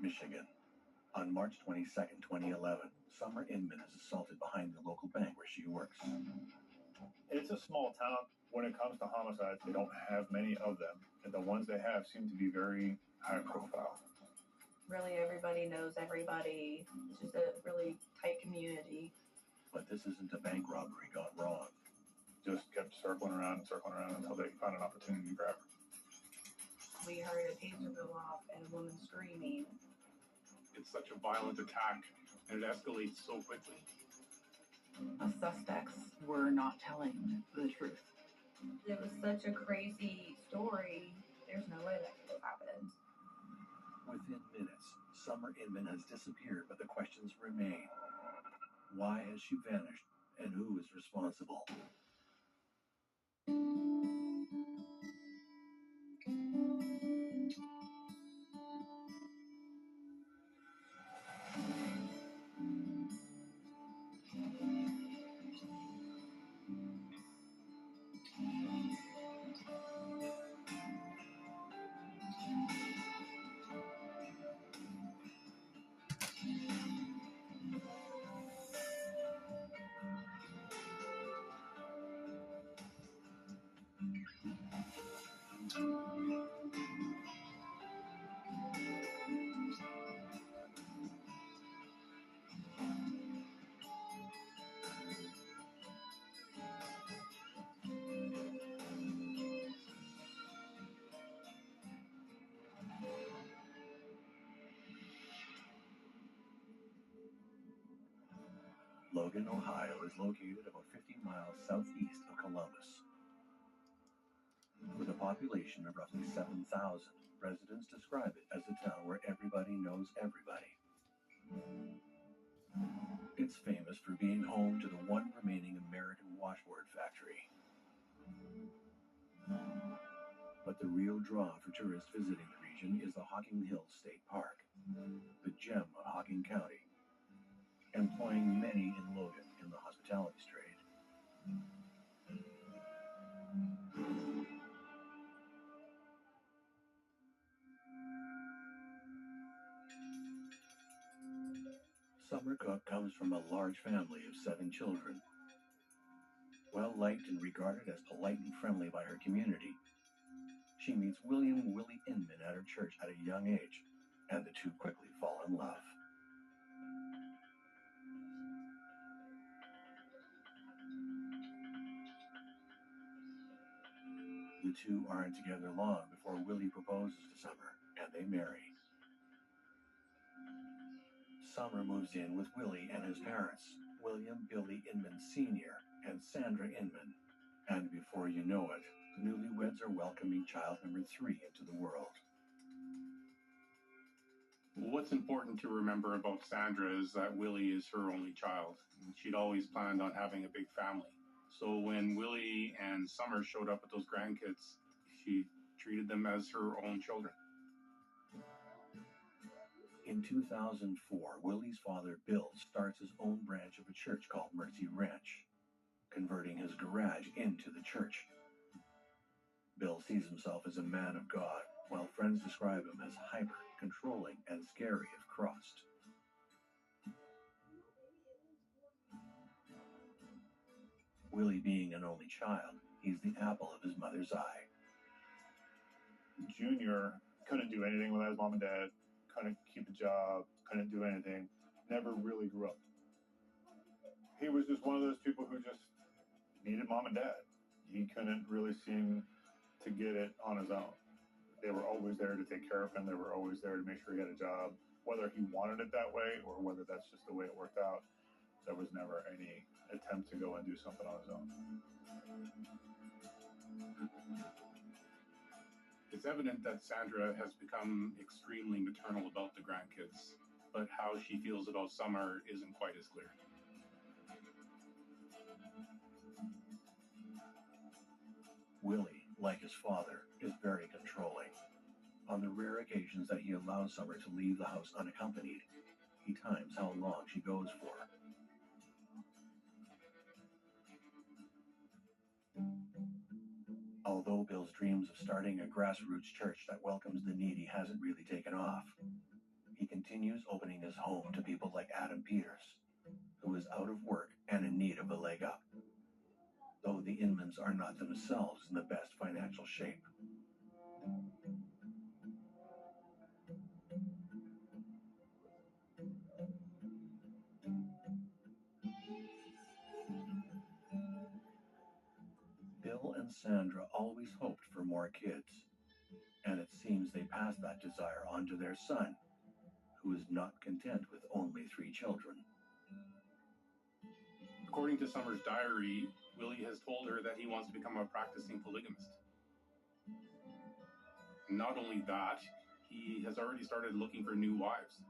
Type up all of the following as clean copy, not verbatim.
Michigan. On March 22nd, 2011, Summer Inman is assaulted behind the local bank where she works. It's a small town. When it comes to homicides, they don't have many of them, and the ones they have seem to be very high profile. Really, everybody knows everybody. It's just a really tight community. But this isn't a bank robbery gone wrong. Just kept circling around until they found an opportunity to grab her. We heard a taser go off and a woman screaming. It's such a violent attack, and it escalates so quickly. The suspects were not telling the truth. It was such a crazy story. There's no way that could have happened. Within minutes, Summer Inman has disappeared, but the questions remain. Why has she vanished, and who is responsible? Logan, Ohio is located about 50 miles southeast of Columbus. With a population of roughly 7,000, residents describe it as a town where everybody knows everybody. It's famous for being home to the one remaining American washboard factory. But the real draw for tourists visiting the region is the Hocking Hills State Park, the gem of Hocking County, employing many in Logan in the hospitality trade. Summer Cook comes from a large family of 7 children. Well liked and regarded as polite and friendly by her community, she meets William Willie Inman at her church at a young age, and the two quickly fall in love. The two aren't together long before Willie proposes to Summer, and they marry. Summer moves in with Willie and his parents, William Billy Inman Sr. and Sandra Inman. And before you know it, the newlyweds are welcoming child number 3 into the world. What's important to remember about Sandra is that Willie is her only child. She'd always planned on having a big family. So when Willie and Summer showed up with those grandkids, she treated them as her own children. In 2004, Willie's father, Bill, starts his own branch of a church called Mercy Ranch, converting his garage into the church. Bill sees himself as a man of God, while friends describe him as hyper, controlling, and scary if crossed. Willie being an only child, he's the apple of his mother's eye. Junior couldn't do anything without his mom and dad, couldn't keep a job, couldn't do anything, never really grew up. He was just one of those people who just needed mom and dad. He couldn't really seem to get it on his own. They were always there to take care of him. They were always there to make sure he had a job. Whether he wanted it that way or whether that's just the way it worked out, there was never any attempt to go and do something on his own. It's evident that Sandra has become extremely maternal about the grandkids, but how she feels about Summer isn't quite as clear. Willie, like his father, is very controlling. On the rare occasions that he allows Summer to leave the house unaccompanied, he times how long she goes for. Although Bill's dreams of starting a grassroots church that welcomes the needy hasn't really taken off, he continues opening his home to people like Adam Peters, who is out of work and in need of a leg up, though the Inmans are not themselves in the best financial shape. Bill and Sandra always hoped for more kids, and it seems they passed that desire on to their son, who is not content with only 3 children. According to Summer's diary, Willie has told her that he wants to become a practicing polygamist. Not only that, he has already started looking for new wives.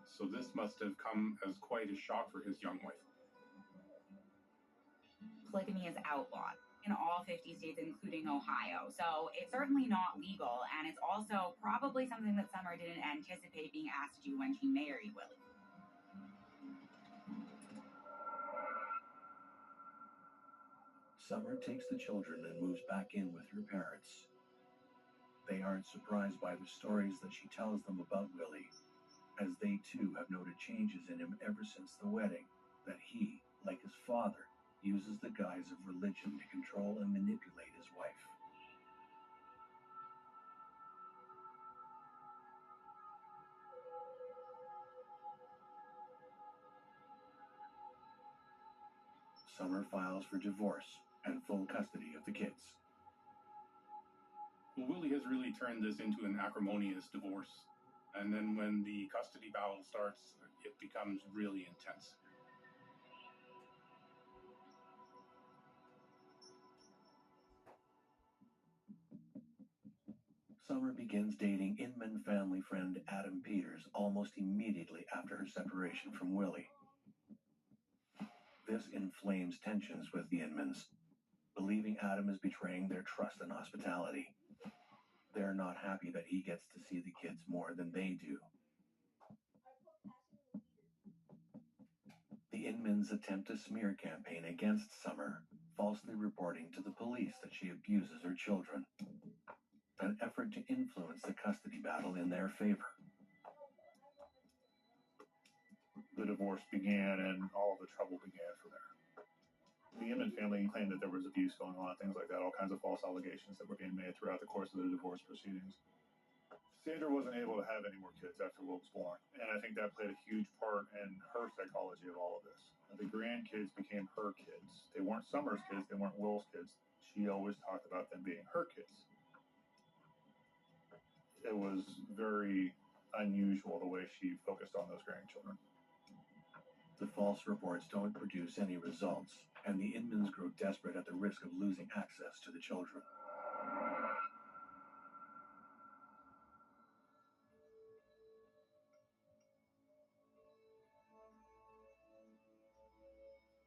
So this must have come as quite a shock for his young wife. Polygamy is outlawed in all 50 states, including Ohio. So it's certainly not legal, and it's also probably something that Summer didn't anticipate being asked to do when she married Willie. Summer takes the children and moves back in with her parents. They aren't surprised by the stories that she tells them about Willie, as they too have noted changes in him ever since the wedding, that he, like his father, uses the guise of religion to control and manipulate his wife. Summer files for divorce and full custody of the kids. Well, Willie has really turned this into an acrimonious divorce. And then when the custody battle starts, it becomes really intense. Summer begins dating Inman family friend Adam Peters almost immediately after her separation from Willie. This inflames tensions with the Inmans, believing Adam is betraying their trust and hospitality. They're not happy that he gets to see the kids more than they do. The Inmans attempt a smear campaign against Summer, falsely reporting to the police that she abuses her children. An effort to influence the custody battle in their favor. The divorce began and all the trouble began from there. The Inman family claimed that there was abuse going on, things like that, all kinds of false allegations that were being made throughout the course of the divorce proceedings. Sandra wasn't able to have any more kids after Will was born, and I think that played a huge part in her psychology of all of this. The grandkids became her kids. They weren't Summer's kids, they weren't Will's kids. She always talked about them being her kids. It was very unusual the way she focused on those grandchildren. The false reports don't produce any results, and the Inmans grow desperate at the risk of losing access to the children.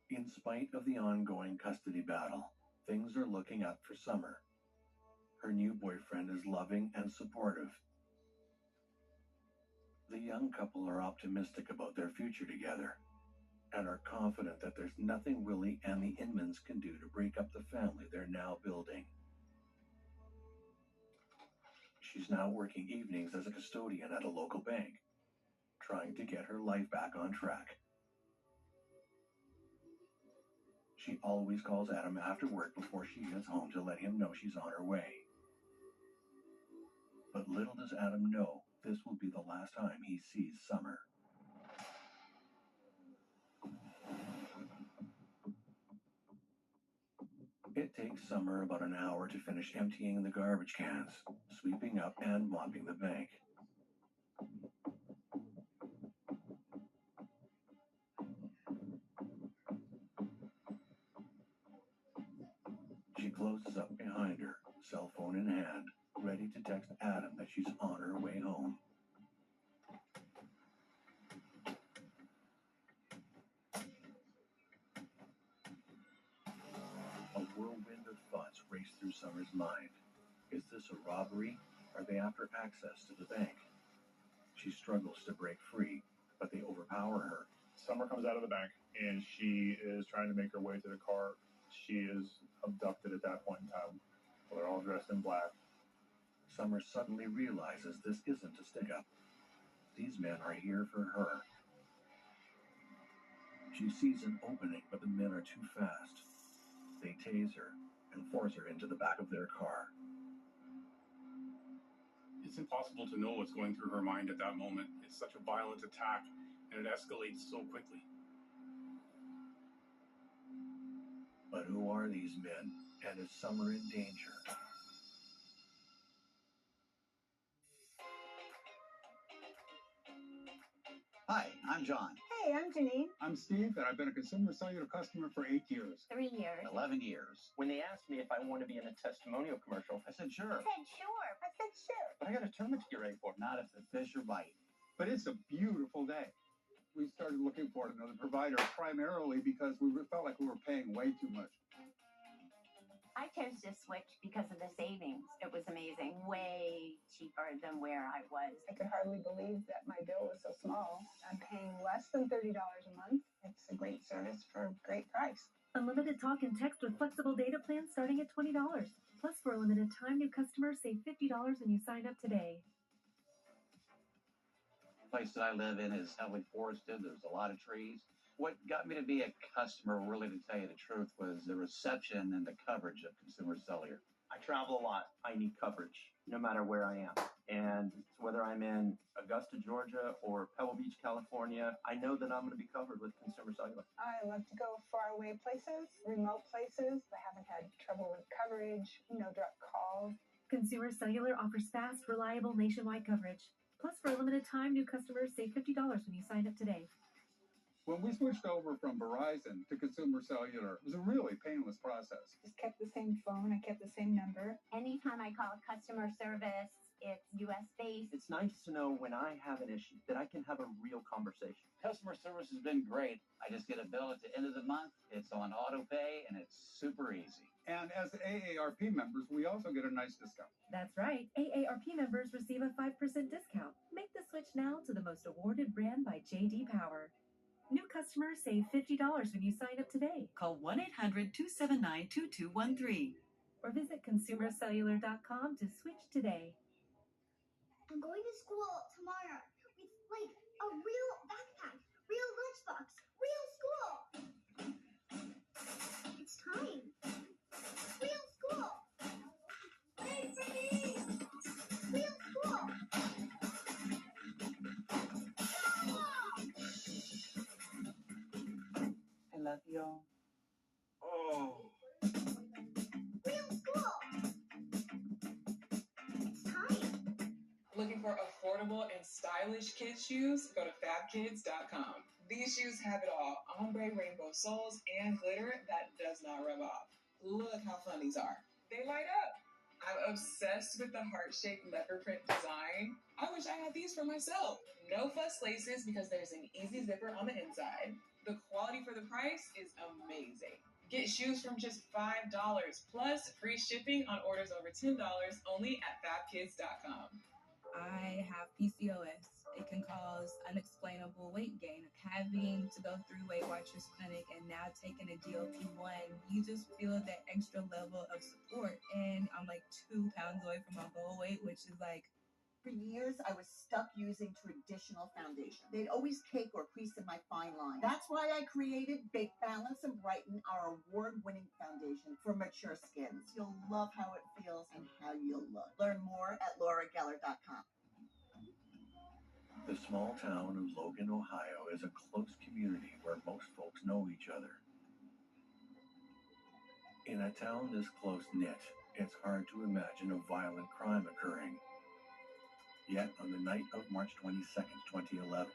In spite of the ongoing custody battle, things are looking up for Summer. Her new boyfriend is loving and supportive. The young couple are optimistic about their future together, and are confident that there's nothing Willie and the Inmans can do to break up the family they're now building. She's now working evenings as a custodian at a local bank, trying to get her life back on track. She always calls Adam after work before she gets home to let him know she's on her way. But little does Adam know this will be the last time he sees Summer. It takes Summer about an hour to finish emptying the garbage cans, sweeping up and mopping the bank. She closes up behind her, cell phone in hand, ready to text Adam that she's on her way home. A whirlwind of thoughts race through Summer's mind. Is this a robbery? Are they after access to the bank? She struggles to break free, but they overpower her. Summer comes out of the bank, and she is trying to make her way to the car. She is abducted at that point in time. They're all dressed in black. Summer suddenly realizes this isn't a stick-up. these men are here for her. She sees an opening, but the men are too fast. They tase her and force her into the back of their car. It's impossible to know what's going through her mind at that moment. It's such a violent attack, and it escalates so quickly. But who are these men, and is Summer in danger? Hi, I'm John. Hey, I'm Janine. I'm Steve, and I've been a consumer cellular customer for 8 years. 3 years. 11 years. When they asked me if I want to be in a testimonial commercial, I said sure. I said sure. I said sure. but I got a tournament to get ready for. Not if the fish are biting. But it's a beautiful day. We started looking for another provider primarily because we felt like we were paying way too much. I chose to switch because of the savings. It was amazing. Way cheaper than where I was. I could hardly believe that my bill was so small. I'm paying less than $30 a month. It's a great service for a great price. Unlimited talk and text with flexible data plans starting at $20. Plus, for a limited time, new customers save $50 when you sign up today. The place that I live in is heavily forested. There's a lot of trees. What got me to be a customer, really, to tell you the truth, was the reception and the coverage of Consumer Cellular. I travel a lot. I need coverage no matter where I am. And whether I'm in Augusta, Georgia or Pebble Beach, California, I know that I'm going to be covered with Consumer Cellular. I love to go far away places, remote places. I haven't had trouble with coverage, no direct calls. Consumer Cellular offers fast, reliable nationwide coverage. Plus, for a limited time, new customers save $50 when you sign up today. When we switched over from Verizon to Consumer Cellular, it was a really painless process. Just kept the same phone. I kept the same number. Anytime I call customer service, it's US-based. It's nice to know when I have an issue that I can have a real conversation. Customer service has been great. I just get a bill at the end of the month. It's on auto pay, and it's super easy. And as AARP members, we also get a nice discount. That's right. AARP members receive a 5% discount. Make the switch now to the most awarded brand by J.D. Power. New customers save $50 when you sign up today. Call 1-800-279-2213 or visit consumercellular.com to switch today. I'm going to school tomorrow with like a real backpack, real lunchbox, real school. It's time. Real school. Wait for me. Real school. I love you. Oh. Real school. It's time. Looking for affordable and stylish kids shoes? Go to FabKids.com. These shoes have it all: ombre rainbow soles and glitter that does not rub off. Look how fun these are. They light up. I'm obsessed with the heart-shaped leopard print design. I wish I had these for myself. No fuss laces because there's an easy zipper on the inside. The quality for the price is amazing. Get shoes from just $5 plus free shipping on orders over $10 only at FabKids.com. I have PCOS. It can cause unexplainable weight gain. Having to go through Weight Watchers Clinic and now taking a GLP-1, you just feel that extra level of support. And I'm like 2 pounds away from my goal weight, which is like, for years, I was stuck using traditional foundation. They'd always cake or crease in my fine line. That's why I created Bake, Balance, and Brighten, our award-winning foundation for mature skins. You'll love how it feels and how you'll look. Learn more at laurageller.com. The small town of Logan, Ohio is a close community where most folks know each other. In a town this close-knit, it's hard to imagine a violent crime occurring. Yet, on the night of March 22nd, 2011,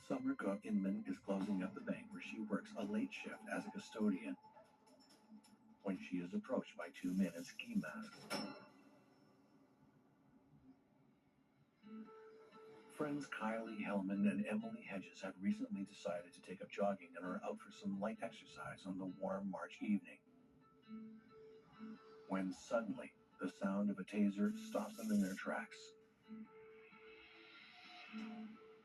Summer Cook Inman is closing up the bank where she works a late shift as a custodian when she is approached by 2 men in ski masks. Friends Kylie Hellman and Emily Hedges have recently decided to take up jogging and are out for some light exercise on the warm March evening. When suddenly, the sound of a taser stops them in their tracks.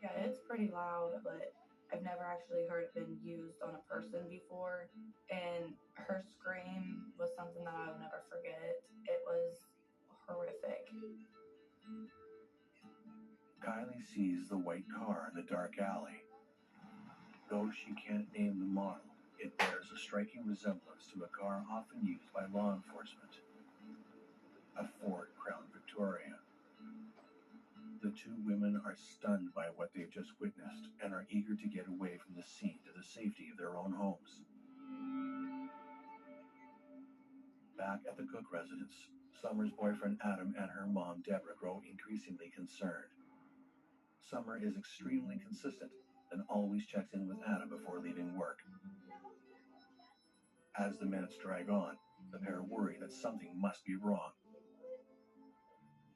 Yeah, it's pretty loud, but I've never actually heard it been used on a person before. And her scream was something that I'll never forget. It was horrific. Kylie sees the white car in the dark alley. Though she can't name the model, it bears a striking resemblance to a car often used by law enforcement, a Ford Crown Victoria. The two women are stunned by what they've just witnessed and are eager to get away from the scene to the safety of their own homes. Back at the Cook residence, Summer's boyfriend Adam and her mom Deborah grow increasingly concerned. Summer is extremely consistent and always checks in with Adam before leaving work. As the minutes drag on, the pair worry that something must be wrong.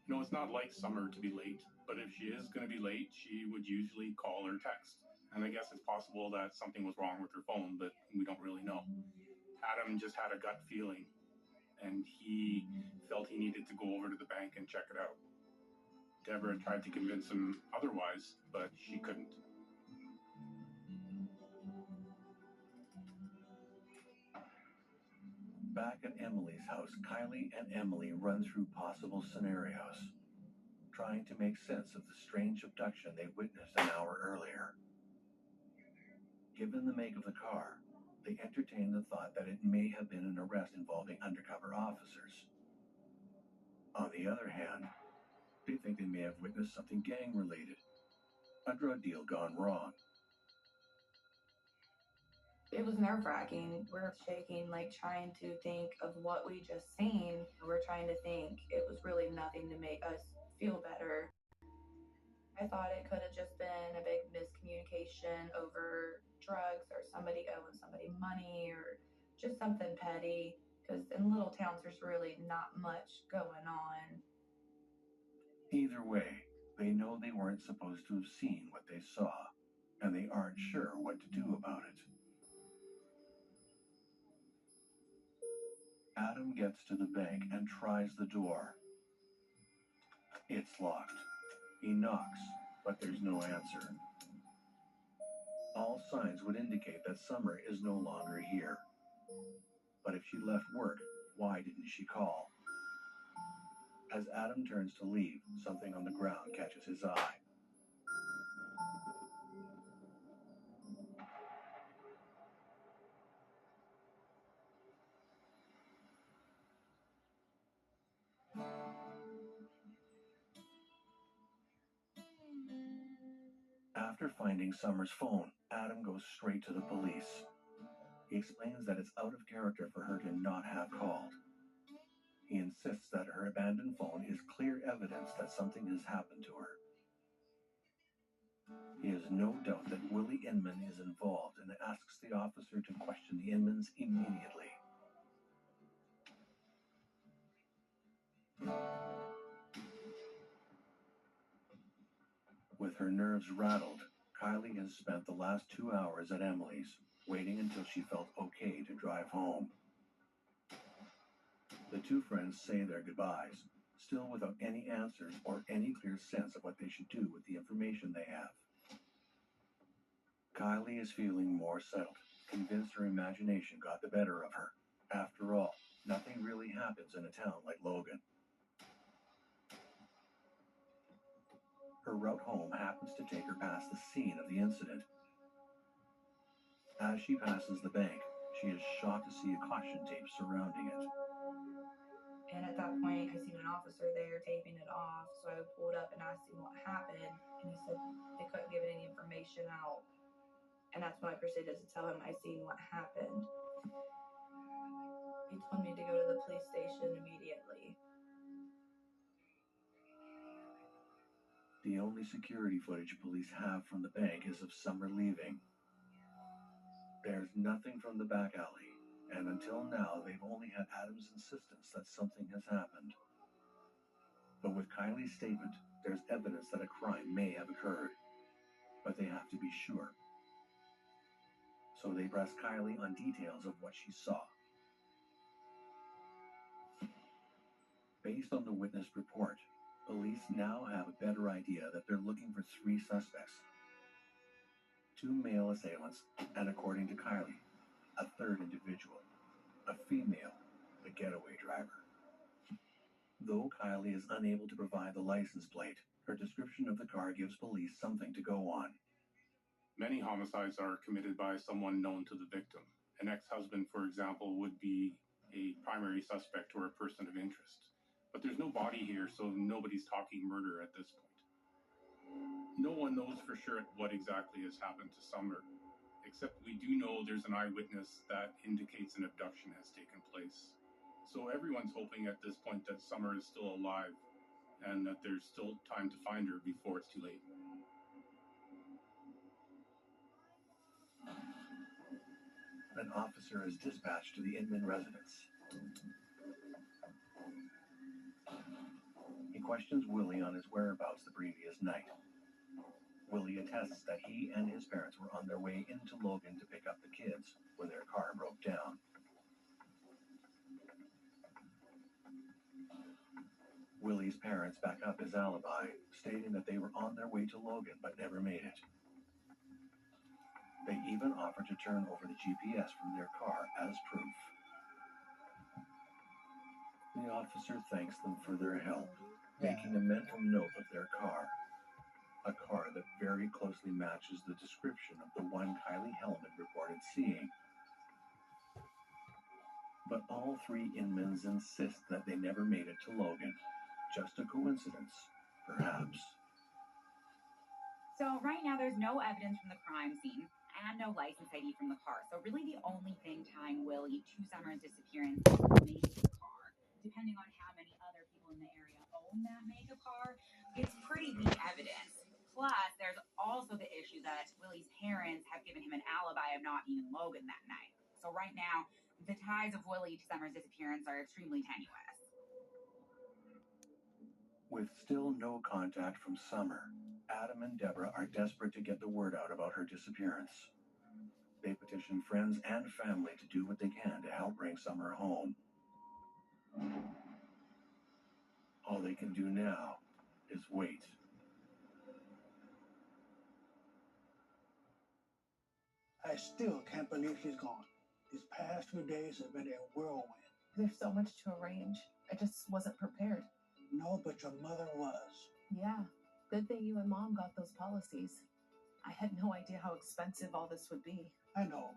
You know, it's not like Summer to be late, but if she is going to be late, she would usually call or text. And I guess it's possible that something was wrong with her phone, but we don't really know. Adam just had a gut feeling, and he felt he needed to go over to the bank and check it out. Deborah tried to convince him otherwise, but she couldn't. Back at Emily's house, Kylie and Emily run through possible scenarios, trying to make sense of the strange abduction they witnessed an hour earlier. Given the make of the car, they entertain the thought that it may have been an arrest involving undercover officers. On the other hand, they think they may have witnessed something gang-related, a drug deal gone wrong. It was nerve-wracking. We're shaking, like trying to think of what we just seen. We're trying to think. It was really nothing to make us feel better. I thought it could have just been a big miscommunication over drugs or somebody owing somebody money or just something petty. Because in little towns, there's really not much going on. Either way, they know they weren't supposed to have seen what they saw, and they aren't sure what to do about it. Adam gets to the bank and tries the door. It's locked. He knocks, but there's no answer. All signs would indicate that Summer is no longer here. But if she left work, why didn't she call? As Adam turns to leave, something on the ground catches his eye. After finding Summer's phone, Adam goes straight to the police. He explains that it's out of character for her to not have called. He insists that her abandoned phone is clear evidence that something has happened to her. He has no doubt that Willie Inman is involved and asks the officer to question the Inmans immediately. With her nerves rattled, Kylie has spent the last 2 hours at Emily's, waiting until she felt okay to drive home. The two friends say their goodbyes, still without any answers or any clear sense of what they should do with the information they have. Kylie is feeling more settled, convinced her imagination got the better of her. After all, nothing really happens in a town like Logan. Her route home happens to take her past the scene of the incident. As she passes the bank, she is shocked to see a caution tape surrounding it. And at that point, I seen an officer there taping it off, so I pulled up and asked him what happened, and he said they couldn't give any information out. And that's when I proceeded to tell him I seen what happened. He told me to go to the police station immediately. The only security footage police have from the bank is of Summer leaving. There's nothing from the back alley, and until now they've only had Adam's insistence that something has happened. But with Kylie's statement, there's evidence that a crime may have occurred, but they have to be sure. So they press Kylie on details of what she saw. Based on the witness report, police now have a better idea that they're looking for 3 suspects. 2 male assailants, and according to Kylie, a 3rd individual, a female, the getaway driver. Though Kylie is unable to provide the license plate, her description of the car gives police something to go on. Many homicides are committed by someone known to the victim. An ex-husband, for example, would be a primary suspect or a person of interest. But there's no body here, so nobody's talking murder at this point. No one knows for sure what exactly has happened to Summer, except we do know there's an eyewitness that indicates an abduction has taken place. So everyone's hoping at this point that Summer is still alive and that there's still time to find her before it's too late. An officer is dispatched to the Inman residence. He questions Willie on his whereabouts the previous night. Willie attests that he and his parents were on their way into Logan to pick up the kids when their car broke down. Willie's parents back up his alibi, stating that they were on their way to Logan but never made it. They even offered to turn over the GPS from their car as proof. The officer thanks them for their help, making a mental note of their car. A car that very closely matches the description of the one Kylie Hellman reported seeing. But all three Inmans insist that they never made it to Logan. Just a coincidence, perhaps. So right now there's no evidence from the crime scene and no license ID from the car. So really the only thing tying Willie to Summer's disappearance is the make of the car. Depending on how many other people in the area own that make of car, it's pretty weak evidence. Plus, there's also the issue that Willie's parents have given him an alibi of not being in Logan that night. So right now, the ties of Willie to Summer's disappearance are extremely tenuous. With still no contact from Summer, Adam and Deborah are desperate to get the word out about her disappearance. They petition friends and family to do what they can to help bring Summer home. All they can do now is wait. I still can't believe she's gone. These past few days have been a whirlwind. There's so much to arrange. I just wasn't prepared. No, but your mother was. Yeah, good thing you and Mom got those policies. I had no idea how expensive all this would be. I know.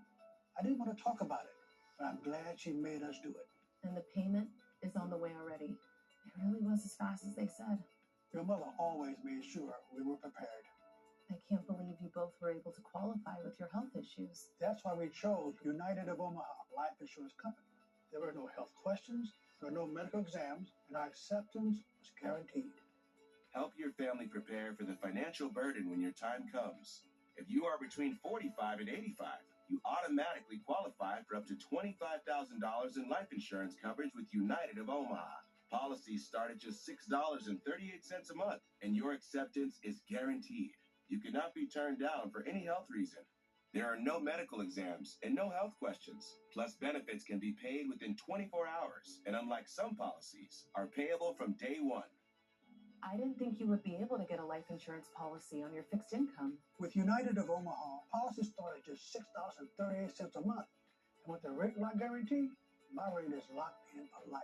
I didn't want to talk about it, but I'm glad she made us do it. And the payment is on the way already. It really was as fast as they said. Your mother always made sure we were prepared. I can't believe you both were able to qualify with your health issues. That's why we chose United of Omaha Life Insurance Company. There were no health questions, there were no medical exams, and our acceptance was guaranteed. Help your family prepare for the financial burden when your time comes. If you are between 45 and 85, you automatically qualify for up to $25,000 in life insurance coverage with United of Omaha. Policies start at just $6.38 a month, and your acceptance is guaranteed. You cannot be turned down for any health reason. There are no medical exams and no health questions. Plus, benefits can be paid within 24 hours, and unlike some policies, are payable from day one. I didn't think you would be able to get a life insurance policy on your fixed income. With United of Omaha, policies start at just $6.38 a month. And with the rate lock guarantee, my rate is locked in for life.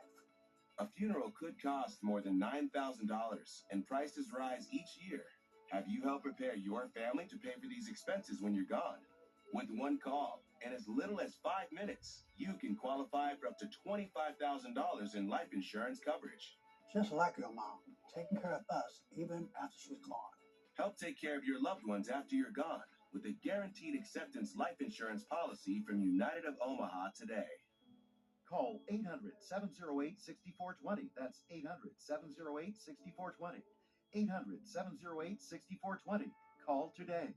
A funeral could cost more than $9,000, and prices rise each year. Have you helped prepare your family to pay for these expenses when you're gone? With one call and as little as 5 minutes, you can qualify for up to $25,000 in life insurance coverage. Just like your mom, taking care of us even after she's gone. Help take care of your loved ones after you're gone with a guaranteed acceptance life insurance policy from United of Omaha today. Call 800-708-6420. That's 800-708-6420. 800-708-6420. Call today.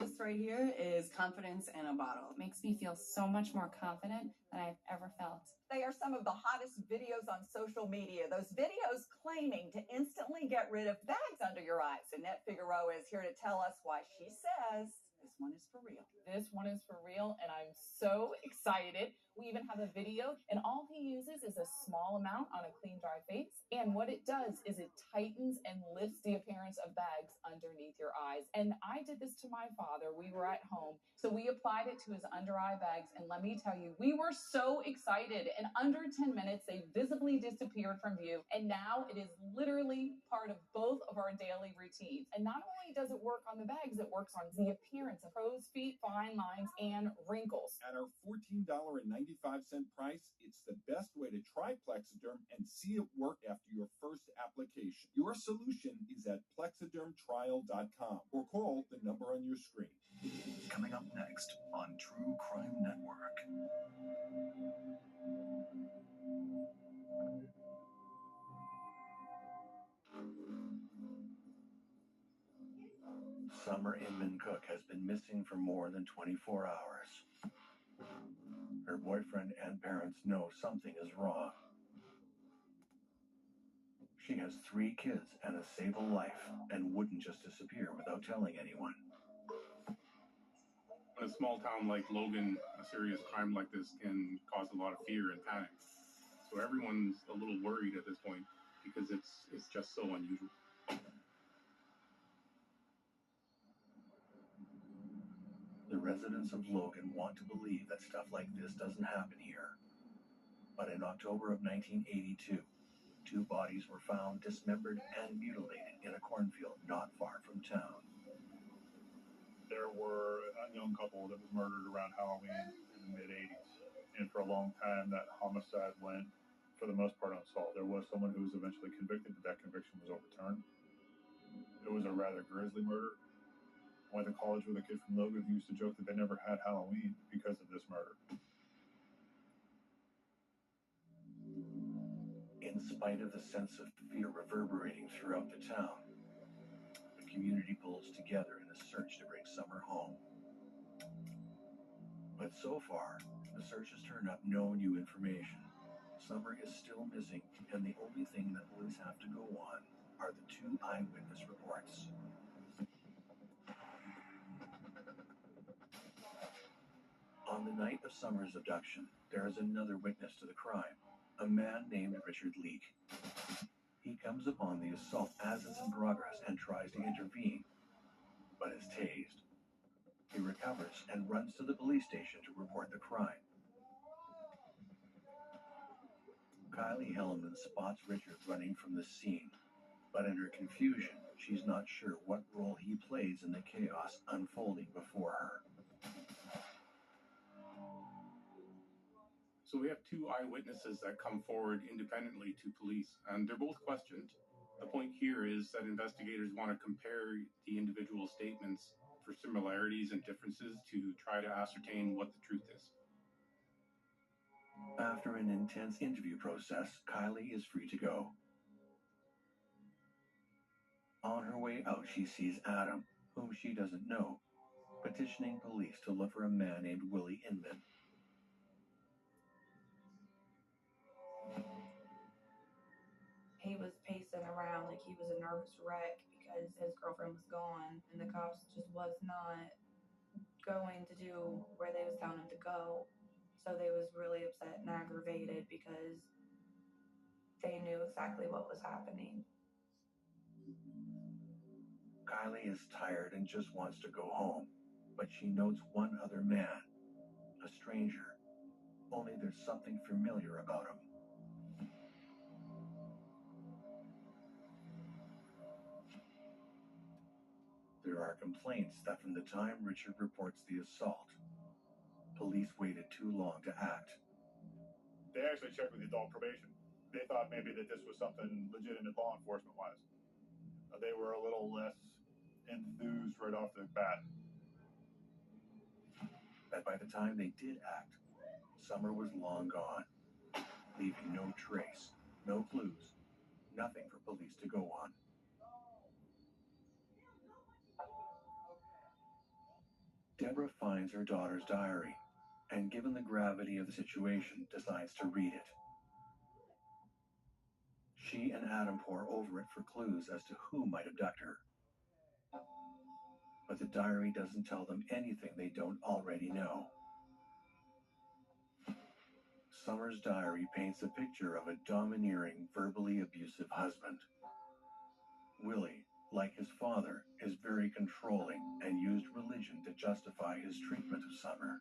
This right here is confidence in a bottle. It makes me feel so much more confident than I've ever felt. They are some of the hottest videos on social media. Those videos claiming to instantly get rid of bags under your eyes. Annette Figueroa is here to tell us why she says this one is for real. This one is for real, and I'm so excited. We even have a video, and all he uses is a small amount on a clean, dry face. And what it does is it tightens and lifts the appearance of bags underneath your eyes. And I did this to my father. We were at home, so we applied it to his under eye bags. And let me tell you, we were so excited. In under 10 minutes, they visibly disappeared from view. And now it is literally part of both of our daily routines. And not only does it work on the bags, it works on the appearance of crow's feet, fine lines, and wrinkles. At our $14.95 price, it's the best way to try Plexiderm and see it work after your first application. Your solution is at plexidermtrial.com or call the number on your screen. Coming up next on True Crime Network. Summer Inman Cook has been missing for more than 24 hours. Her boyfriend and parents know something is wrong. She has 3 kids and a stable life and wouldn't just disappear without telling anyone. In a small town like Logan, a serious crime like this can cause a lot of fear and panic. So everyone's a little worried at this point because it's just so unusual. The residents of Logan want to believe that stuff like this doesn't happen here. But in October of 1982, 2 bodies were found dismembered and mutilated in a cornfield not far from town. There were a young couple that was murdered around Halloween in the mid-'80s. And for a long time, that homicide went, for the most part, unsolved. There was someone who was eventually convicted, but that conviction was overturned. It was a rather grisly murder. I went to college with a kid from Logan who used to joke that they never had Halloween because of this murder. In spite of the sense of fear reverberating throughout the town, the community pulls together in a search to bring Summer home. But so far, the search has turned up no new information. Summer is still missing, and the only thing that police have to go on are the 2 eyewitness reports. On the night of Summer's abduction, there is another witness to the crime, a man named Richard Leak. He comes upon the assault as it's in progress and tries to intervene, but is tased. He recovers and runs to the police station to report the crime. Kylie Hellman spots Richard running from the scene, but in her confusion, she's not sure what role he plays in the chaos unfolding before her. So we have 2 eyewitnesses that come forward independently to police, and they're both questioned. The point here is that investigators want to compare the individual statements for similarities and differences to try to ascertain what the truth is. After an intense interview process, Kylie is free to go. On her way out, she sees Adam, whom she doesn't know, petitioning police to look for a man named Willie Inman. He was pacing around like he was a nervous wreck because his girlfriend was gone and the cops just was not going to do where they was telling him to go. So they was really upset and aggravated because they knew exactly what was happening. Kylie is tired and just wants to go home, but she notes one other man, a stranger, only there's something familiar about him. There are complaints that from the time Richard reports the assault, police waited too long to act. They actually checked with the adult probation. They thought maybe that this was something legitimate law enforcement-wise. They were a little less enthused right off the bat. But by the time they did act, Summer was long gone, leaving no trace, no clues, nothing for police to go on. Deborah finds her daughter's diary, and given the gravity of the situation, decides to read it. She and Adam pore over it for clues as to who might abduct her. But the diary doesn't tell them anything they don't already know. Summer's diary paints a picture of a domineering, verbally abusive husband. Willie, like his father, is very controlling and used religion to justify his treatment of Summer.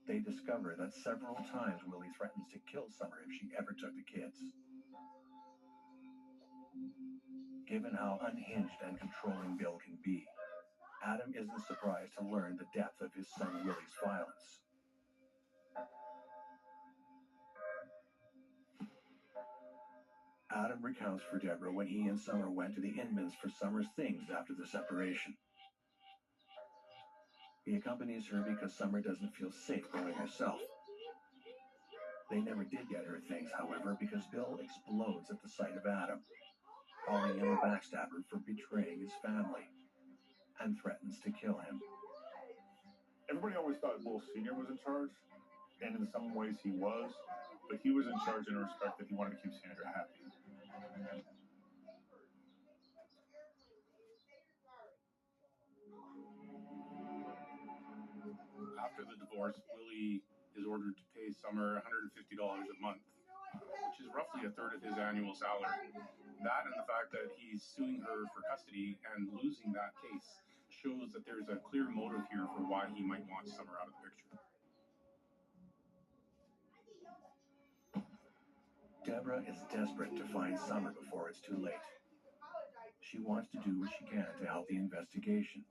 They discover that several times Willie threatens to kill Summer if she ever took the kids. Given how unhinged and controlling Bill can be, Adam isn't surprised to learn the depth of his son Willie's violence. Adam recounts for Deborah when he and Summer went to the Inmans for Summer's things after the separation. He accompanies her because Summer doesn't feel safe going herself. They never did get her things, however, because Bill explodes at the sight of Adam, calling him a backstabber for betraying his family, and threatens to kill him. Everybody always thought Will Sr. was in charge, and in some ways he was, but he was in charge in a respect that he wanted to keep Sandra happy. After the divorce, Willie is ordered to pay Summer $150 a month, which is roughly a third of his annual salary. That and the fact that he's suing her for custody and losing that case shows that there's a clear motive here for why he might want Summer out of the picture. Deborah is desperate to find Summer before it's too late. She wants to do what she can to help the investigation,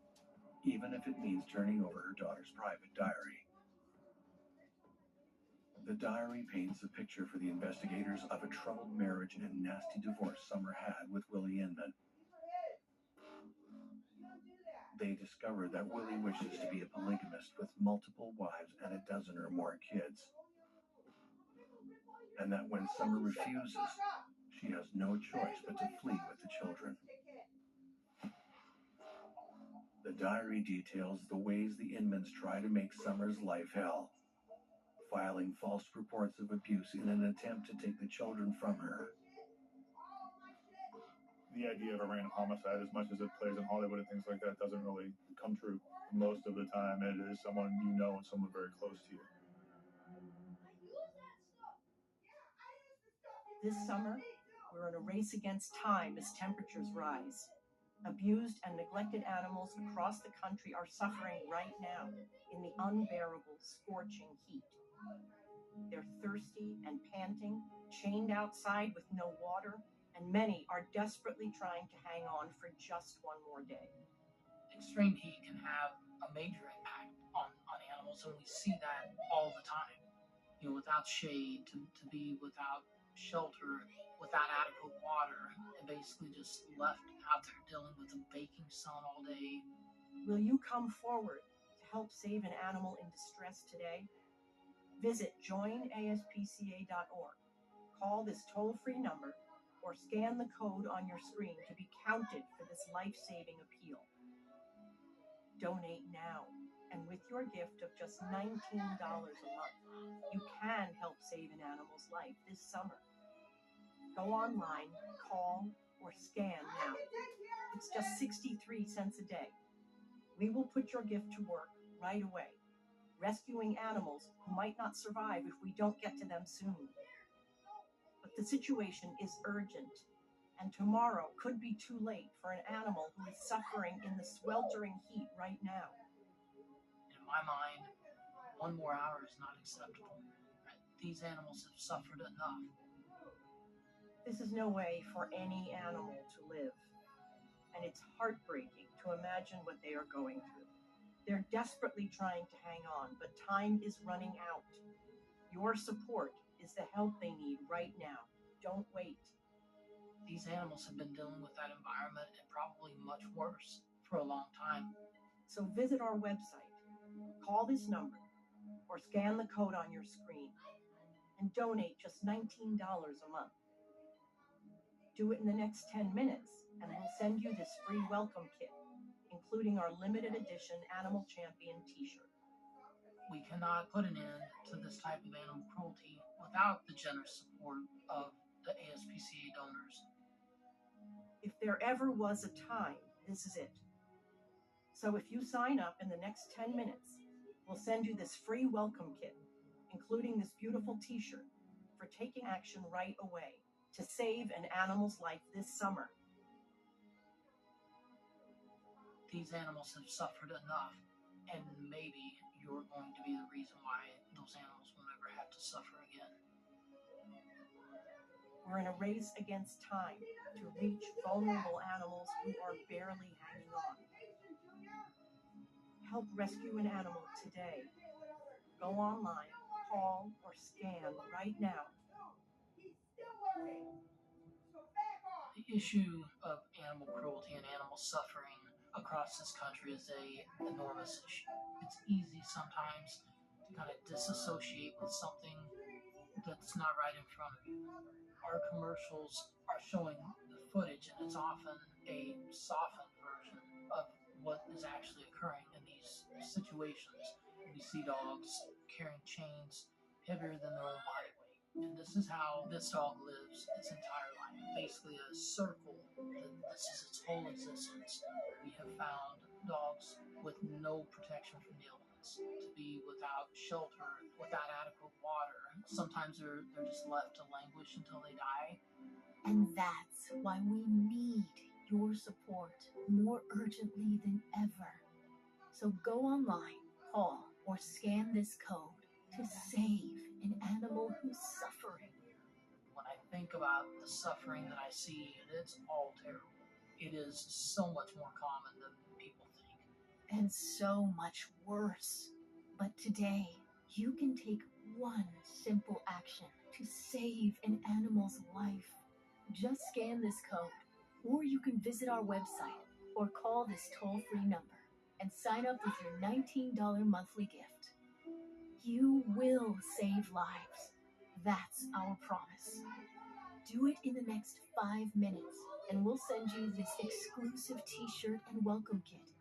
even if it means turning over her daughter's private diary. The diary paints a picture for the investigators of a troubled marriage and nasty divorce Summer had with Willie Inman. They discover that Willie wishes to be a polygamist with multiple wives and a dozen or more kids, and that when Summer refuses, she has no choice but to flee with the children. The diary details the ways the Inmans try to make Summer's life hell, filing false reports of abuse in an attempt to take the children from her. The idea of a random homicide, as much as it plays in Hollywood and things like that, doesn't really come true. Most of the time, it is someone you know and someone very close to you. This summer, we're in a race against time as temperatures rise. Abused and neglected animals across the country are suffering right now in the unbearable, scorching heat. They're thirsty and panting, chained outside with no water, and many are desperately trying to hang on for just one more day. Extreme heat can have a major impact on animals, and we see that all the time. You know, without shade, to be without shelter, without adequate water, and basically just left out there dealing with a baking sun all day. Will you come forward to help save an animal in distress today? Visit joinaspca.org. Call this toll-free number or scan the code on your screen to be counted for this life-saving appeal. Donate now, and with your gift of just $19 a month, you can help save an animal's life this summer. Go online, call, or scan now. It's just 63 cents a day. We will put your gift to work right away, rescuing animals who might not survive if we don't get to them soon. But the situation is urgent, and tomorrow could be too late for an animal who is suffering in the sweltering heat right now. In my mind, one more hour is not acceptable. These animals have suffered enough. This is no way for any animal to live, and it's heartbreaking to imagine what they are going through. They're desperately trying to hang on, but time is running out. Your support is the help they need right now. Don't wait. These animals have been dealing with that environment and probably much worse for a long time. So visit our website, call this number, or scan the code on your screen, and donate just $19 a month. Do it in the next 10 minutes, and we'll send you this free welcome kit, including our limited edition Animal Champion t-shirt. We cannot put an end to this type of animal cruelty without the generous support of the ASPCA donors. If there ever was a time, this is it. So if you sign up in the next 10 minutes, We'll send you this free welcome kit, including this beautiful t-shirt, for taking action right away to save an animal's life this summer. These animals have suffered enough, and maybe you're going to be the reason why those animals will never have to suffer again. We're in a race against time to reach vulnerable animals who are barely hanging on. Help rescue an animal today. Go online, call, or scan right now. The issue of animal cruelty and animal suffering across this country is an enormous issue. It's easy sometimes to kind of disassociate with something that's not right in front of you. Our commercials are showing the footage, and it's often a softened version of what is actually occurring in these situations. We see dogs carrying chains heavier than their own body weight. And this is how this dog lives its entire life. Basically a circle. This is its whole existence. We have found dogs with no protection from the elements, to be without shelter, without adequate water. Sometimes they're just left to languish until they die. And that's why we need your support more urgently than ever. So go online, call, or scan this code to save an animal who's suffering. When I think about the suffering that I see, it's all terrible. It is so much more common than people think. And so much worse. But today, you can take one simple action to save an animal's life. Just scan this code, or you can visit our website or call this toll-free number and sign up with your $19 monthly gift. You will save lives. That's our promise. Do it in the next 5 minutes, and we'll send you this exclusive t-shirt and welcome kit.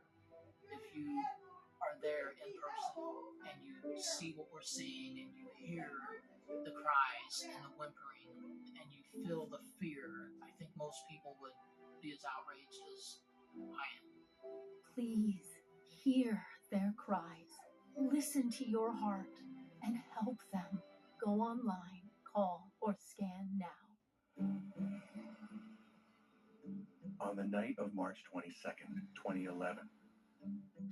If you are there in person and you see what we're seeing and you hear the cries and the whimpering and you feel the fear, I think most people would be as outraged as I am. Please hear their cries, listen to your heart, and help them. Go online, call, or scan now. On the night of March 22nd, 2011,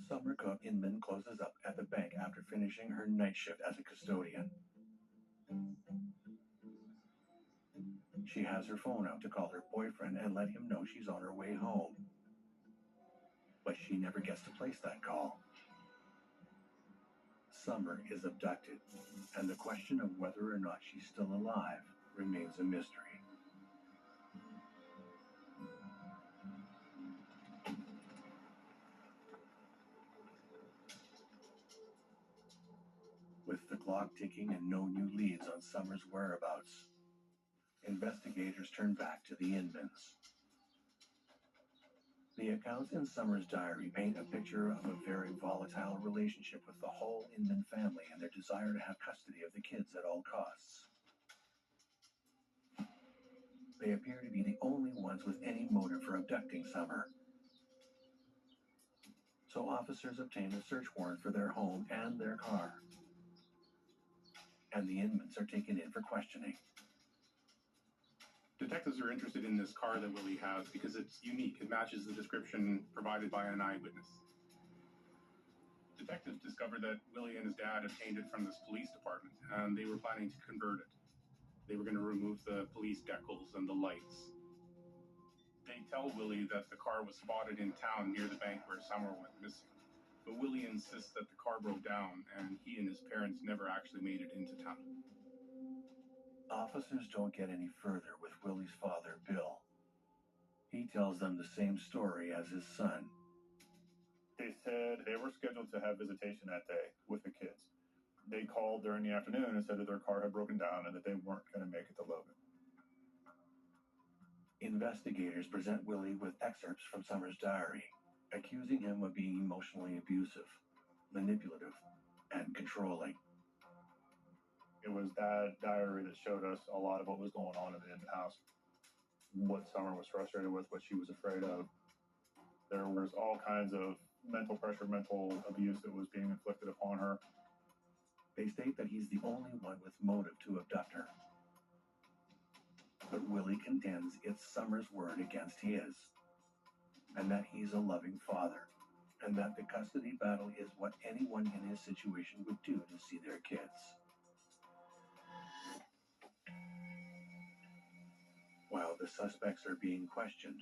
Summer Cook Inman closes up at the bank after finishing her night shift as a custodian. She has her phone out to call her boyfriend and let him know she's on her way home. But she never gets to place that call. Summer is abducted, and the question of whether or not she's still alive remains a mystery. With the clock ticking and no new leads on Summer's whereabouts, investigators turn back to the Inmans. The accounts in Summer's diary paint a picture of a very volatile relationship with the whole Inman family and their desire to have custody of the kids at all costs. They appear to be the only ones with any motive for abducting Summer. So officers obtain a search warrant for their home and their car. And the Inmans are taken in for questioning. Detectives are interested in this car that Willie has because it's unique. It matches the description provided by an eyewitness. Detectives discovered that Willie and his dad obtained it from this police department, and they were planning to convert it. They were going to remove the police decals and the lights. They tell Willie that the car was spotted in town near the bank where Summer went missing. But Willie insists that the car broke down, and he and his parents never actually made it into town. Officers don't get any further with Willie's father, Bill. He tells them the same story as his son. They said they were scheduled to have visitation that day with the kids. They called during the afternoon and said that their car had broken down and that they weren't going to make it to Logan. Investigators present Willie with excerpts from Summer's diary, accusing him of being emotionally abusive, manipulative, and controlling. It was that diary that showed us a lot of what was going on in the Inman house. What Summer was frustrated with, what she was afraid of. There was all kinds of mental pressure, mental abuse that was being inflicted upon her. They state that he's the only one with motive to abduct her. But Willie contends it's Summer's word against his, and that he's a loving father, and that the custody battle is what anyone in his situation would do to see their kids. While the suspects are being questioned,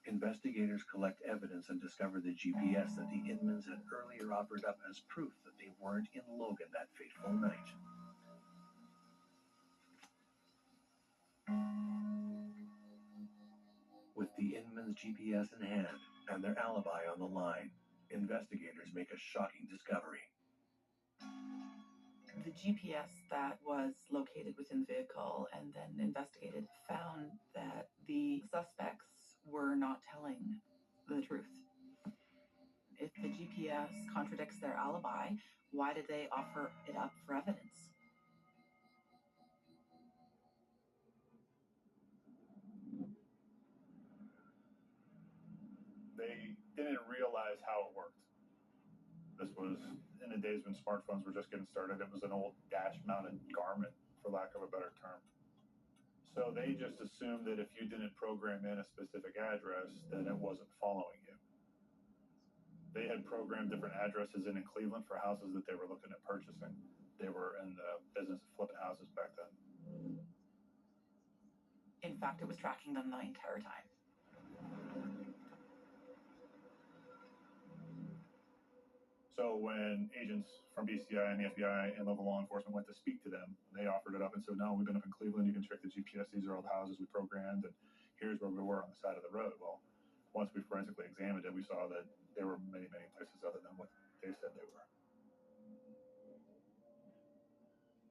investigators collect evidence and discover the GPS that the Inmans had earlier offered up as proof that they weren't in Logan that fateful night. With the Inman's GPS in hand and their alibi on the line, investigators make a shocking discovery. The GPS that was located within the vehicle and then investigated found that the suspects were not telling the truth. If the GPS contradicts their alibi, why did they offer it up for evidence? They didn't realize how it worked. This was in the days when smartphones were just getting started. It was an old dash-mounted garment, for lack of a better term. So they just assumed that if you didn't program in a specific address, then it wasn't following you. They had programmed different addresses in Cleveland for houses that they were looking at purchasing. They were in the business of flipping houses back then. In fact, it was tracking them the entire time. So when agents from BCI and the FBI and local law enforcement went to speak to them, they offered it up and said, no, we've been up in Cleveland. You can check the GPS. These are all the houses we programmed, and here's where we were on the side of the road. Well, once we forensically examined it, we saw that there were many, many places other than what they said they were.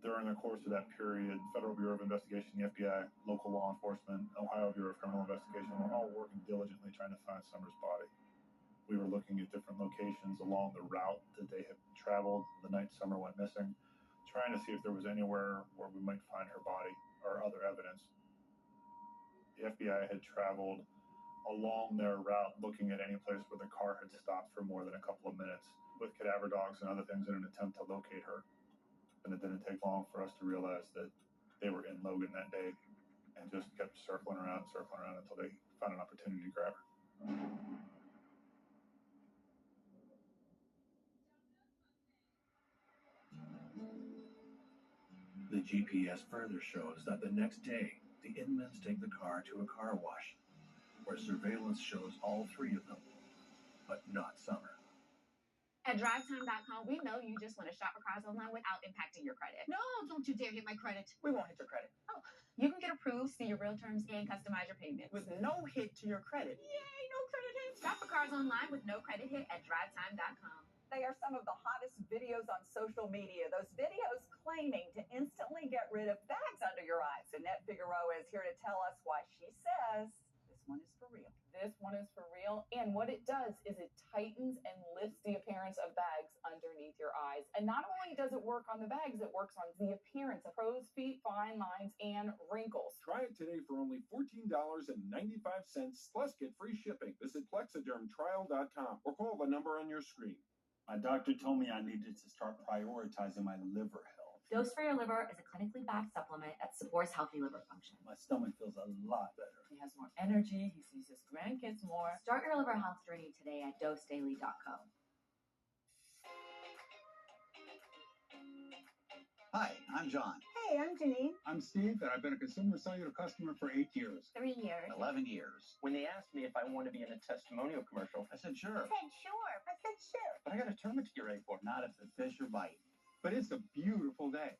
During the course of that period, Federal Bureau of Investigation, the FBI, local law enforcement, Ohio Bureau of Criminal Investigation were all working diligently trying to find Summer's body. We were looking at different locations along the route that they had traveled the night Summer went missing, trying to see if there was anywhere where we might find her body or other evidence. The FBI had traveled along their route looking at any place where the car had stopped for more than a couple of minutes with cadaver dogs and other things in an attempt to locate her. And it didn't take long for us to realize that they were in Logan that day and just kept circling around until they found an opportunity to grab her. The GPS further shows that the next day, the Inmans take the car to a car wash, where surveillance shows all three of them, but not Summer. At drivetime.com, we know you just want to shop for cars online without impacting your credit. No, don't you dare hit my credit. We won't hit your credit. Oh, you can get approved, see your real terms, and customize your payments. With no hit to your credit. Yay, no credit hit. Shop for cars online with no credit hit at drivetime.com. They are some of the hottest videos on social media. Those videos claiming to instantly get rid of bags under your eyes. Annette Figueroa is here to tell us why she says this one is for real. This one is for real, and what it does is it tightens and lifts the appearance of bags underneath your eyes. And not only does it work on the bags, it works on the appearance of crow's feet, fine lines, and wrinkles. Try it today for only $14.95 plus get free shipping. Visit plexidermtrial.com or call the number on your screen. My doctor told me I needed to start prioritizing my liver health. Dose for Your Liver is a clinically backed supplement that supports healthy liver function. My stomach feels a lot better. He has more energy. He sees his grandkids more. Start your liver health journey today at dosedaily.co. Hi, I'm John. Hey, I'm Janine. I'm Steve, and I've been a consumer cellular customer for 8 years. 3 years. 11 years. When they asked me if I wanted to be in a testimonial commercial, I said, sure. Said sure. I said sure. But I got a tournament to get ready for. Not if the fish are biting. But it's a beautiful day.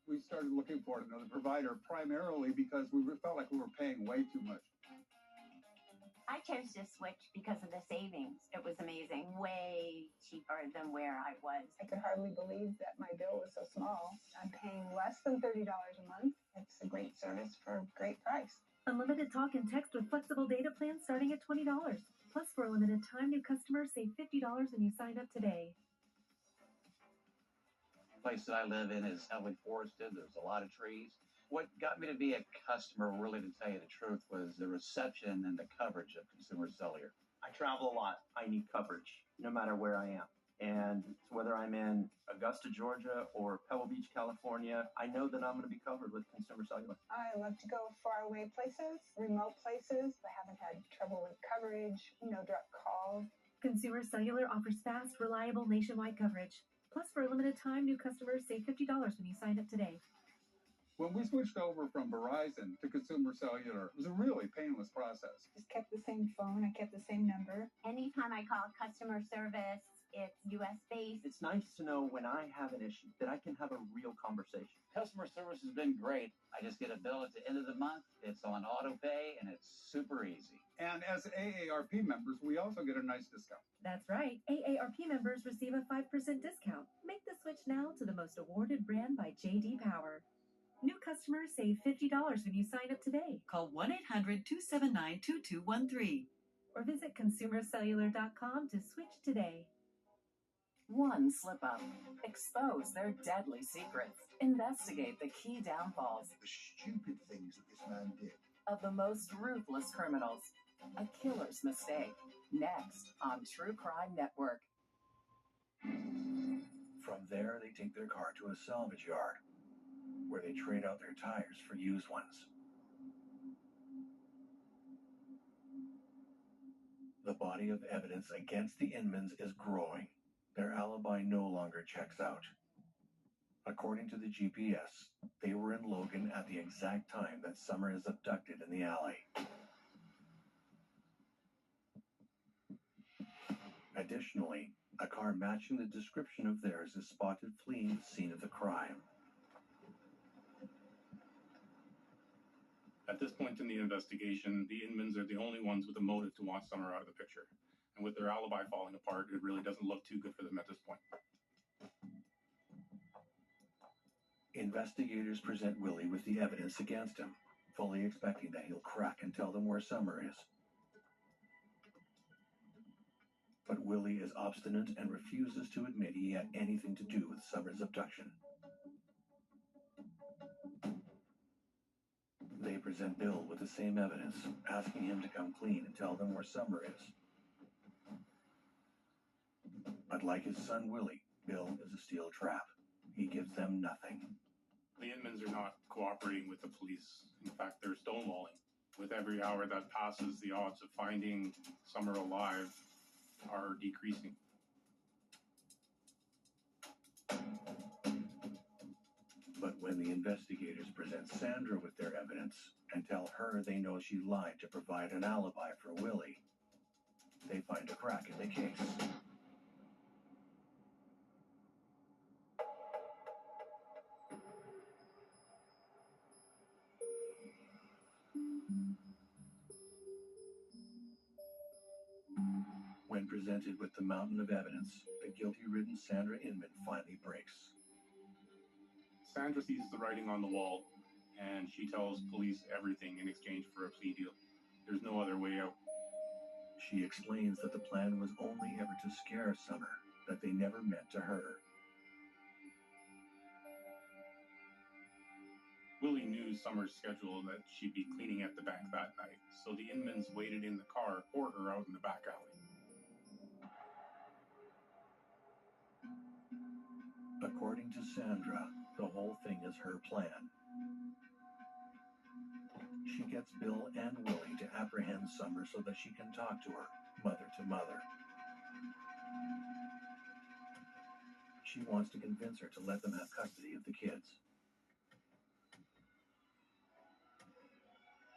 We started looking for another provider primarily because we felt like we were paying way too much. I chose to switch because of the savings. It was amazing. Way cheaper than where I was. I could hardly believe that my bill was so small. I'm paying less than $30 a month. It's a great service for a great price. Unlimited talk and text with flexible data plans starting at $20. Plus, for a limited time, new customers save $50 when you sign up today. The place that I live in is heavily forested. There's a lot of trees. What got me to be a customer, really, to tell you the truth, was the reception and the coverage of Consumer Cellular. I travel a lot. I need coverage, no matter where I am. And whether I'm in Augusta, Georgia, or Pebble Beach, California, I know that I'm going to be covered with Consumer Cellular. I love to go far away places, remote places. I haven't had trouble with coverage, no direct calls. Consumer Cellular offers fast, reliable nationwide coverage. Plus, for a limited time, new customers save $50 when you sign up today. When we switched over from Verizon to Consumer Cellular, it was a really painless process. Just kept the same phone, I kept the same number. Anytime I call customer service, it's US based. It's nice to know when I have an issue that I can have a real conversation. Customer service has been great. I just get a bill at the end of the month. It's on auto pay, and it's super easy. And as AARP members, we also get a nice discount. That's right. AARP members receive a 5% discount. Make the switch now to the most awarded brand by J.D. Power. New customers save $50 when you sign up today. Call 1-800-279-2213 or visit consumercellular.com to switch today. One slip up. Expose their deadly secrets. Investigate the key downfalls. The stupid things that this man did. Of the most ruthless criminals. A killer's mistake. Next on True Crime Network. From there, they take their car to a salvage yard, where they trade out their tires for used ones. The body of evidence against the Inmans is growing. Their alibi no longer checks out. According to the GPS, they were in Logan at the exact time that Summer is abducted in the alley. Additionally, a car matching the description of theirs is spotted fleeing the scene of the crime. At this point in the investigation, the Inmans are the only ones with a motive to want Summer out of the picture. And with their alibi falling apart, it really doesn't look too good for them at this point. Investigators present Willie with the evidence against him, fully expecting that he'll crack and tell them where Summer is. But Willie is obstinate and refuses to admit he had anything to do with Summer's abduction. They present Bill with the same evidence, asking him to come clean and tell them where Summer is. But like his son Willie, Bill is a steel trap. He gives them nothing. The Inmans are not cooperating with the police. In fact, they're stonewalling. With every hour that passes, the odds of finding Summer alive are decreasing. But when the investigators present Sandra with their evidence and tell her they know she lied to provide an alibi for Willie, they find a crack in the case. When presented with the mountain of evidence, the guilty-ridden Sandra Inman finally breaks. Sandra sees the writing on the wall, and she tells police everything in exchange for a plea deal. There's no other way out. She explains that the plan was only ever to scare Summer, that they never meant to hurt her. Willie knew Summer's schedule that she'd be cleaning at the bank that night, so the Inmans waited in the car for her out in the back alley. According to Sandra, the whole thing is her plan. She gets Bill and Willie to apprehend Summer so that she can talk to her, mother to mother. She wants to convince her to let them have custody of the kids.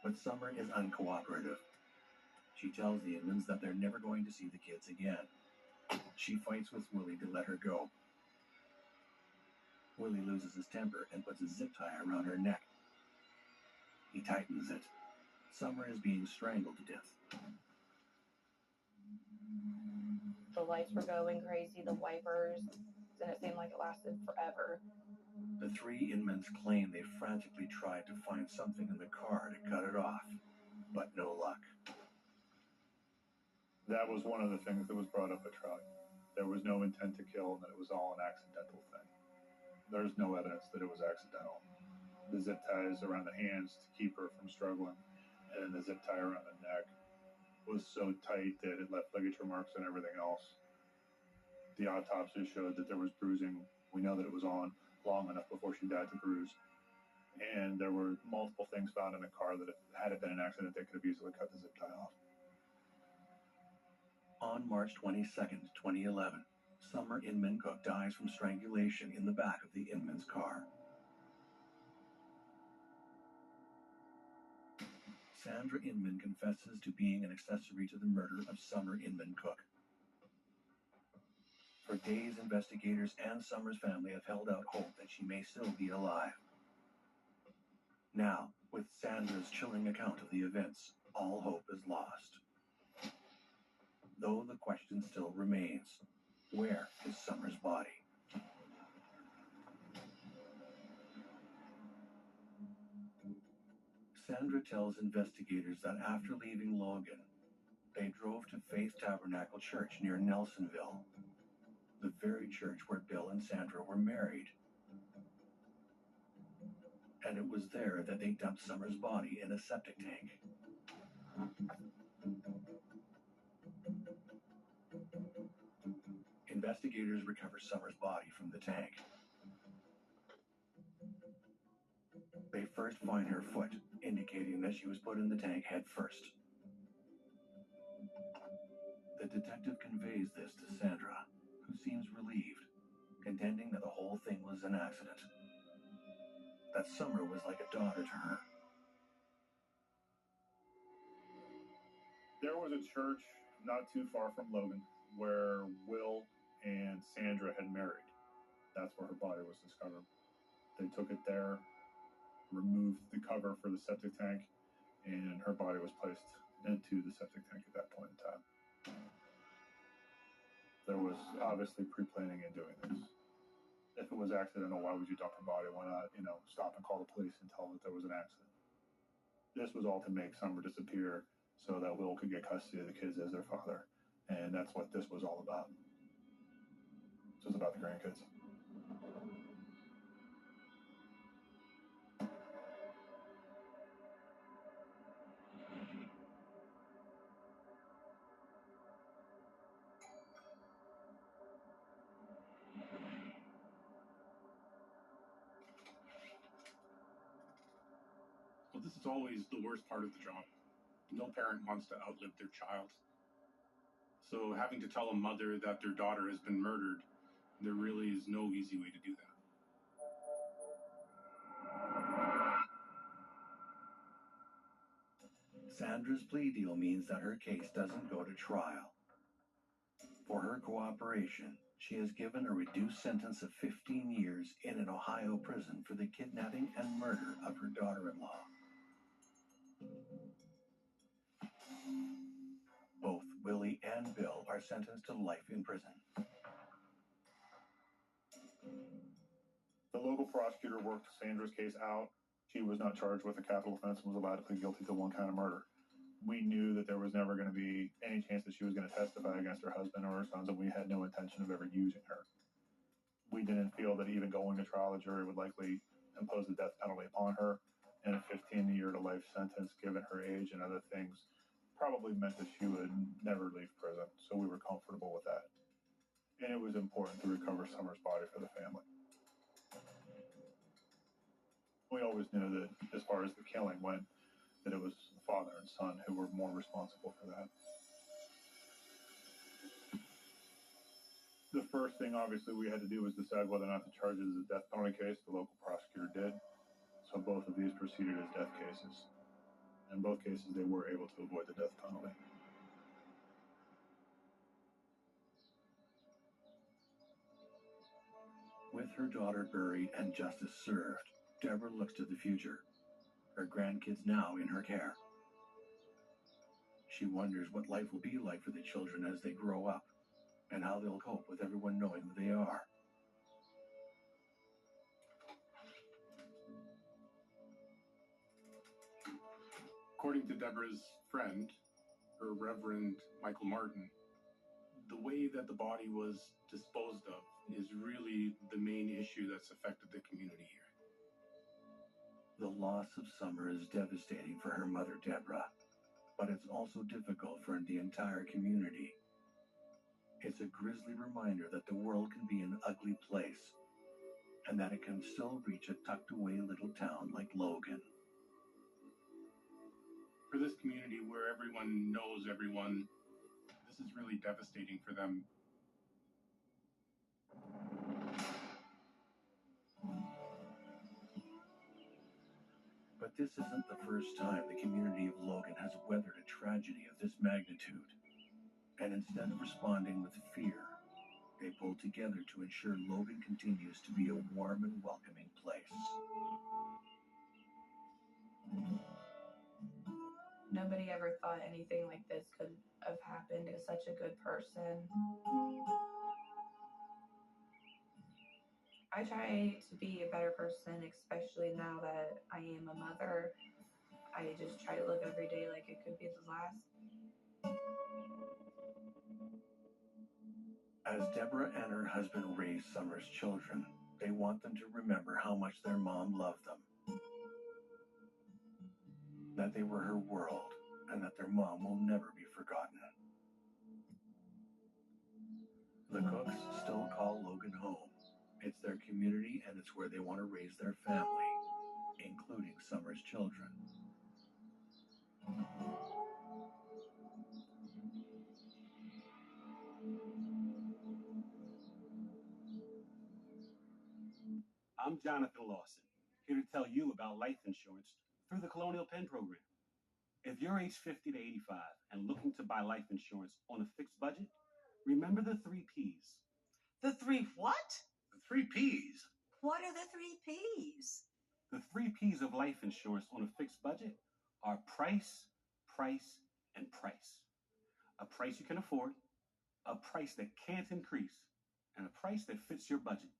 But Summer is uncooperative. She tells the Inmans that they're never going to see the kids again. She fights with Willie to let her go. Willie loses his temper and puts a zip tie around her neck. He tightens it. Summer is being strangled to death. The lights were going crazy, the wipers, and it seemed like it lasted forever. The three Inmans claim they frantically tried to find something in the car to cut it off, but no luck. That was one of the things that was brought up at trial. There was no intent to kill, and that it was all an accidental thing. There's no evidence that it was accidental. The zip ties around the hands to keep her from struggling, and the zip tie around the neck was so tight that it left ligature marks and everything else. The autopsy showed that there was bruising. We know that it was on long enough before she died to bruise. And there were multiple things found in the car that, if had it been an accident, they could have easily cut the zip tie off. On March 22nd, 2011, Summer Inman Cook dies from strangulation in the back of the Inman's car. Sandra Inman confesses to being an accessory to the murder of Summer Inman Cook. For days, investigators and Summer's family have held out hope that she may still be alive. Now, with Sandra's chilling account of the events, all hope is lost. Though the question still remains, where is Summer's body? Sandra tells investigators that after leaving Logan, they drove to Faith Tabernacle Church near Nelsonville, the very church where Bill and Sandra were married. And it was there that they dumped Summer's body in a septic tank. Investigators recover Summer's body from the tank. They first find her foot, indicating that she was put in the tank head first. The detective conveys this to Sandra, who seems relieved, contending that the whole thing was an accident. That Summer was like a daughter to her. There was a church not too far from Logan where Will and Sandra had married. That's where her body was discovered. They took it there, removed the cover for the septic tank, and her body was placed into the septic tank at that point in time. There was obviously pre-planning in doing this. If it was accidental, why would you dump her body? Why not, stop and call the police and tell them that there was an accident? This was all to make Summer disappear so that Will could get custody of the kids as their father. And that's what this was all about. This was about the grandkids. Well, this is always the worst part of the job. No parent wants to outlive their child. So having to tell a mother that their daughter has been murdered, there really is no easy way to do that. Sandra's plea deal means that her case doesn't go to trial. For her cooperation, she is given a reduced sentence of 15 years in an Ohio prison for the kidnapping and murder of her daughter-in-law. Both Willie and Bill are sentenced to life in prison. The local prosecutor worked Sandra's case out. She was not charged with a capital offense and was allowed to plead guilty to one count of murder. We knew that there was never going to be any chance that she was going to testify against her husband or her sons, and we had no intention of ever using her. We didn't feel that even going to trial, the jury would likely impose the death penalty upon her, and a 15-year to life sentence, given her age and other things, probably meant that she would never leave prison, so we were comfortable with that. And it was important to recover Summer's body for the family. We always knew that as far as the killing went, that it was the father and son who were more responsible for that. The first thing, obviously, we had to do was decide whether or not to charge it as a death penalty case. The local prosecutor did. So both of these proceeded as death cases. In both cases, they were able to avoid the death penalty. With her daughter buried and justice served, Deborah looks to the future, her grandkids now in her care. She wonders what life will be like for the children as they grow up, and how they'll cope with everyone knowing who they are. According to Deborah's friend, her Reverend Michael Martin, the way that the body was disposed of is really the main issue that's affected the community here. The loss of Summer is devastating for her mother, Deborah, but it's also difficult for the entire community. It's a grisly reminder that the world can be an ugly place, and that it can still reach a tucked-away little town like Logan. For this community where everyone knows everyone, this is really devastating for them. But this isn't the first time the community of Logan has weathered a tragedy of this magnitude. And instead of responding with fear, they pulled together to ensure Logan continues to be a warm and welcoming place. Nobody ever thought anything like this could have happened to such a good person. I try to be a better person, especially now that I am a mother. I just try to live every day like it could be the last. As Deborah and her husband raise Summer's children, they want them to remember how much their mom loved them. That they were her world, and that their mom will never be forgotten. The Cooks still call Logan home. It's their community, and it's where they want to raise their family, including Summer's children. I'm Jonathan Lawson, here to tell you about life insurance through the Colonial Penn program. If you're age 50 to 85 and looking to buy life insurance on a fixed budget, remember the 3 Ps. The 3 what? The 3 Ps. What are the 3 Ps? The 3 Ps of life insurance on a fixed budget are price, price, and price. A price you can afford, a price that can't increase, and a price that fits your budget.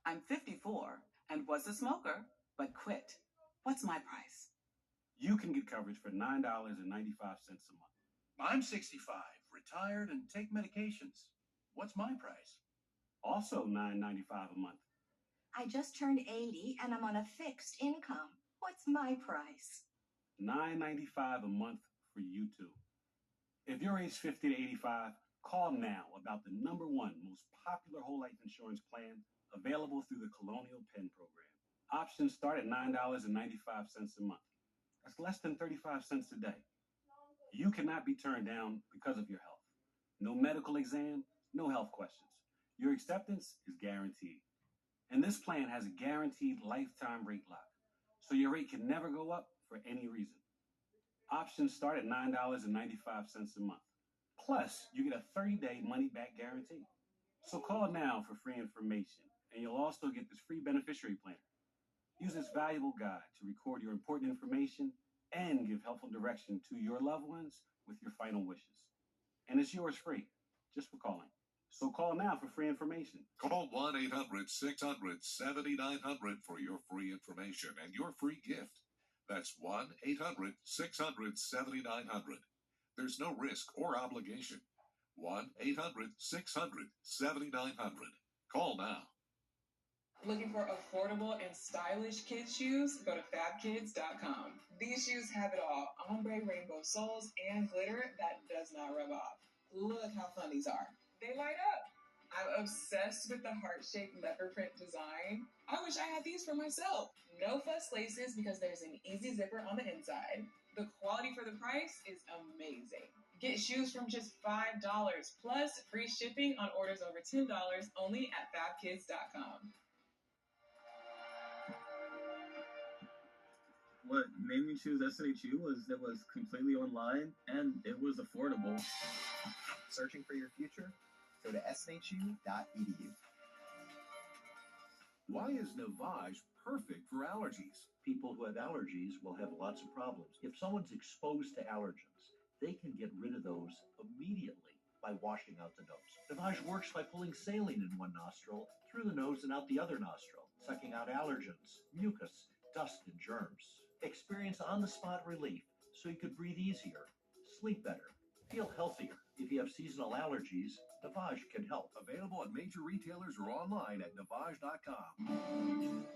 I'm 54 and was a smoker, but quit. What's my price? You can get coverage for $9.95 a month. I'm 65, retired, and take medications. What's my price? Also $9.95 a month. I just turned 80 and I'm on a fixed income. What's my price? $9.95 a month for you too. If you're age 50 to 85, call now about the #1 most popular whole life insurance plan available through the Colonial Penn program. Options start at $9.95 a month. That's less than 35 cents a day. You cannot be turned down because of your health. No medical exam, no health questions. Your acceptance is guaranteed. And this plan has a guaranteed lifetime rate lock, so your rate can never go up for any reason. Options start at $9.95 a month. Plus, you get a 30-day money-back guarantee. So call now for free information, and you'll also get this free beneficiary planner. Use this valuable guide to record your important information and give helpful direction to your loved ones with your final wishes. And it's yours free, just for calling. So call now for free information. Call 1-800-600-7900 for your free information and your free gift. That's 1-800-600-7900. There's no risk or obligation. 1-800-600-7900. Call now. Looking for affordable and stylish kids shoes? Go to FabKids.com. These shoes have it all. Ombre rainbow soles and glitter that does not rub off. Look how fun these are. They light up. I'm obsessed with the heart-shaped leopard print design. I wish I had these for myself. No fuss laces because there's an easy zipper on the inside. The quality for the price is amazing. Get shoes from just $5 plus free shipping on orders over $10 only at FabKids.com. What made me choose SNHU was it was completely online and it was affordable. Searching for your future? Go to snhu.edu. Why is Navage perfect for allergies? People who have allergies will have lots of problems. If someone's exposed to allergens, they can get rid of those immediately by washing out the nose. Navage works by pulling saline in one nostril, through the nose and out the other nostril, sucking out allergens, mucus, dust, and germs. Experience on-the-spot relief so you could breathe easier, sleep better, feel healthier. If you have seasonal allergies, Navage can help. Available at major retailers or online at Navage.com.